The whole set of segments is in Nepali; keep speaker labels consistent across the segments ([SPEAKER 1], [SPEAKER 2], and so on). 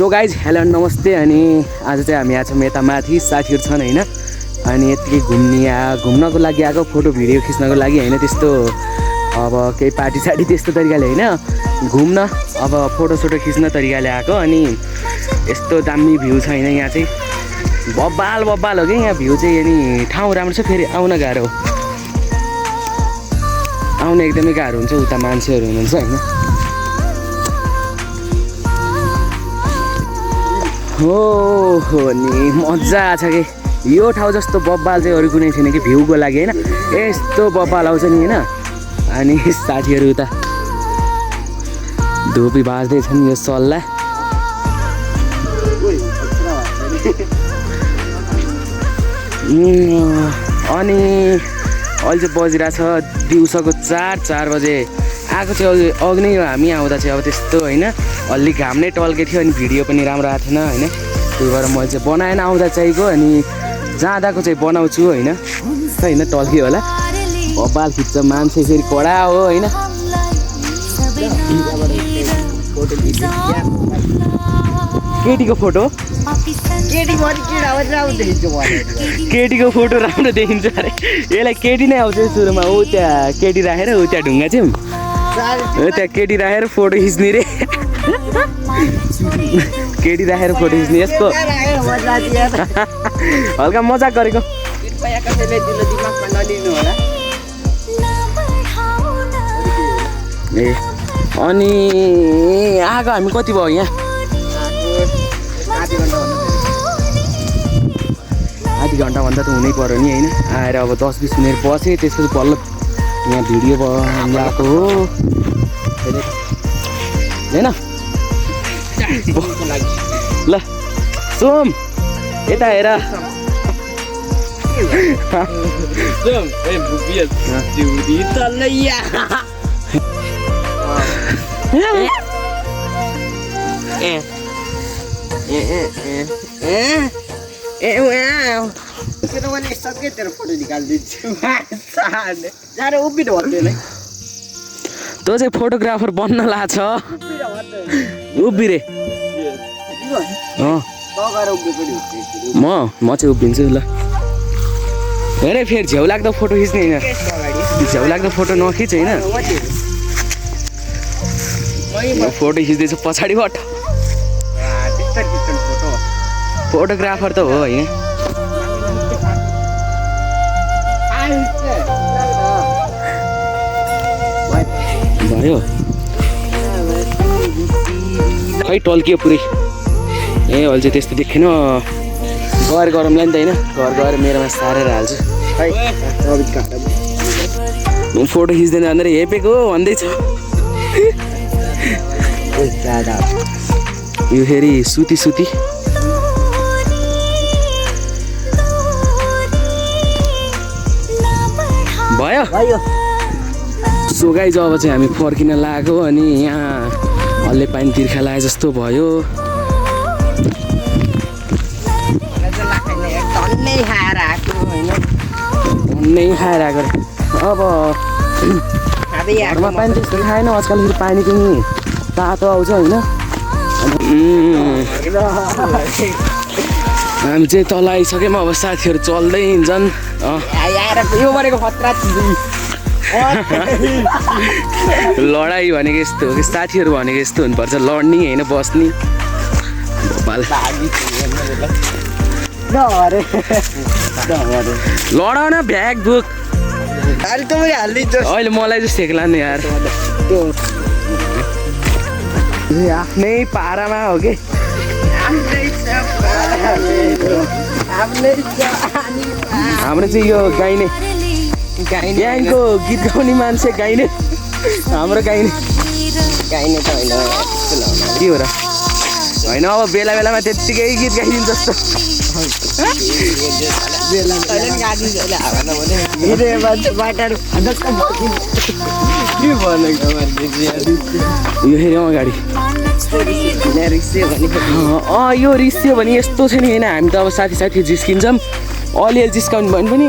[SPEAKER 1] सो गाइज हेलो नमस्ते। अनि आज चाहिँ हामी आएको छौँ यता माथि साथीहरू छन् होइन, अनि यतिकै घुम्नको लागि आएको, फोटो भिडियो खिच्नको लागि होइन, त्यस्तो अब केही पार्टी सार्टी त्यस्तो तरिकाले होइन, घुम्न अब फोटोसोटो खिच्न तरिकाले आएको। अनि यस्तो दामी भ्यू छ होइन, यहाँ चाहिँ बब्बाल हो कि यहाँ भ्यू चाहिँ। अनि ठाउँ राम्रो छ, फेरि आउन गाह्रो, आउन एकदमै गाह्रो हुन्छ, उता मान्छेहरू हुनुहुन्छ होइन। हो नि मजा आछ कि यो ठाउँ जस्तो बब्बाल चाहिँ अरू कुनै छैन कि भ्यूको लागि होइन, यस्तो बब्बाल आउँछ नि होइन। अनि साथीहरू उता धुपी बाँच्दैछन् यो सल्ला। अनि अहिले चाहिँ बजिरहेछ दिउँसोको 4 बजे आएको चाहिँ अघि नै हामी आउँदा चाहिँ अब त्यस्तो होइन, अलि घाम नै टल्के थियो अनि भिडियो पनि राम्रो आएको थिएन होइन, त्यही भएर मैले चाहिँ बनाएन आउँदा चाहिएको। अनि जाँदाको चाहिँ बनाउँछु होइन, टल्क्यो होला, बब्बाल खिच्छ मान्छे, फेरि कडा हो होइन। केटीको फोटो केटीको फोटो राम्रो देखिन्छ अरे, यसलाई केटी नै आउँछ सुरुमा। ऊ त्यहाँ केटी राखेर ऊ त्यहाँ ढुङ्गा चाहिँ त्यहाँ केटी राखेर फोटो खिच्ने रे, केटी राखेर फोटो खिच्ने। यसको हल्का मजाक गरेको। ए अनि आएको हामी कति भयो यहाँ? आधी घन्टाभन्दा त हुनै पर्यो नि होइन। आएर अब 10-20 मिनट बसेँ, त्यसपछि बल्ल यहाँ भिडियो बनाएको हो होइन। ल सोम यता हेर, फोटो निकालिदिन्छु। तँ चाहिँ फोटोग्राफर बन्न लाग्छ उभि रे। म चाहिँ उभिन्छु ल। हेरे फेरि झ्याउ लाग्दो फोटो खिच्ने होइन, झ्याउ लाग्दो फोटो नखिच होइन। फोटो खिच्दैछु पछाडिबाट, फोटोग्राफर त हो होइन। भयो खै टल्कियो पुरै। ए अहिले चाहिँ त्यस्तो देखेन, घर गरमलाई नि त होइन, घर गएर मेरोमा सारेर हाल्छु। फोटो खिच्दैन भनेर हेपेको भन्दैछ यो फेरि सुती भयो। सो गाइज अब चाहिँ हामी फर्किन लाग्यो। अनि यहाँ हल्ले पानी तिर्खा लागे जस्तो भयो। नै खाएर आएको अब घरमा पानी त्यस्तो खाएन आजकल, फेरि पानी पनि तातो आउँछ होइन। हामी चाहिँ तल आइसक्यौँ, अब साथीहरू चल्दै हिँड्छन्। यो गरेको खतरा लडाइँ भनेको यस्तो हो कि, साथीहरू भनेको यस्तो हुनुपर्छ, लड्ने होइन बस्ने। लडाउन भ्याग बुक अहिले मलाई चाहिँ सेक्ला नि यार, आफ्नै पारामा हो कि। हाम्रो चाहिँ यो गाइने यहाँको गीत गाउने मान्छे गाइने, हाम्रो गाइने त होइन के हो र होइन। अब बेला बेलामा त्यत्तिकै गीत गाइदिन्छ जस्तो। यो फेरि अगाडि यो रिस्यो भने यस्तो छ नि होइन। हामी त अब साथी जिस्किन्छौँ, अलिअलि जिस्काउनु भयो भने पनि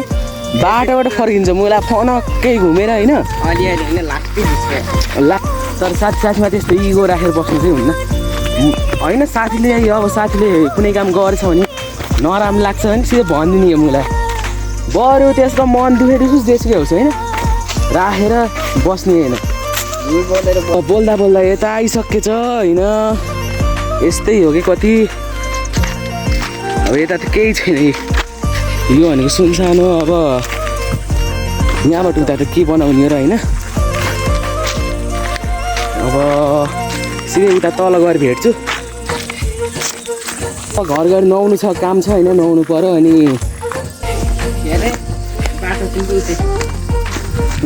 [SPEAKER 1] बाटोबाट फर्किन्छौँ, उसलाई फनक्कै घुमेर होइन। तर साथीमा त्यस्तो इगो राखेर बस्नु चाहिँ हुन्न। होइन साथीले अब साथीले कुनै काम गरेछ भने नराम्रो लाग्छ भने सिधै भनिदिने हो मलाई बरु त्यसको मन दुखेर जेसुकै होस् होइन राखेर बस्ने होइन बोल्दा बोल्दा यता आइसकेछ होइन यस्तै हो कि कति अब यता त केही छैन यो भनेको सुनसानो अब यहाँबाट उता त के बनाउने र होइन अब सिधै उता तल गएर भेट्छु घर घर नुहाउनु छ काम छ होइन नुहाउनु पर्यो अनि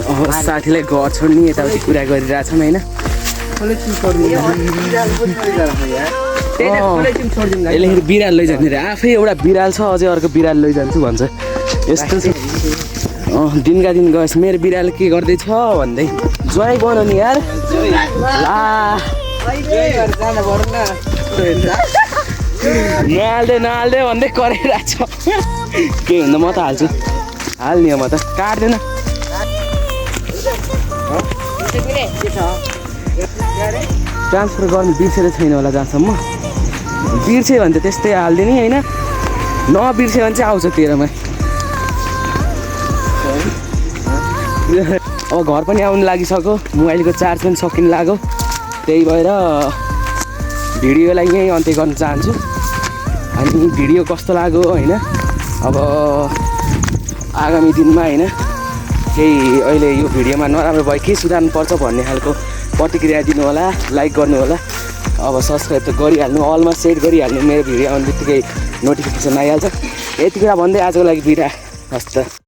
[SPEAKER 1] अब साथीलाई घर छोड्ने यताउति कुरा गरिरहेछौँ होइन यसले बिराल लैजाने रे आफै एउटा बिराल छ अझै अर्को बिराल लैजान्छु भन्छ यस्तो छ दिनका दिन गएछ मेरो बिराल के गर्दैछ भन्दै ज्वाइँ बनाउने यार नहाल्दै भन्दै कराइरहेको छ के हुँदा म त हाल्छु हाल्ने हो म त काट्दैन ट्रान्सफर गर्नु बिर्सेर छैन होला जहाँसम्म बिर्स्यो भने त त्यस्तै हालिदिने होइन नबिर्स्यो भने चाहिँ आउँछ 13 मा अब घर पनि आउनु लागिसक्यो मोबाइलको चार्ज पनि सकिन लाग्यो त्यही भएर भिडियोलाई यहीँ अन्त्य गर्न चाहन्छु अनि भिडियो कस्तो लाग्यो होइन अब आगामी दिनमा होइन केही अहिले यो भिडियोमा नराम्रो भयो के सुधार्नु पर्छ भन्ने खालको प्रतिक्रिया दिनु होला लाइक गर्नु होला अब सब्सक्राइब त गरिहाल्नु अलमा सेट गरिहाल्नु मेरो भिडियो आउने बित्तिकै नोटिफिकेसन आइहाल्छ यति कुरा भन्दै आजको लागि बिदा हस्त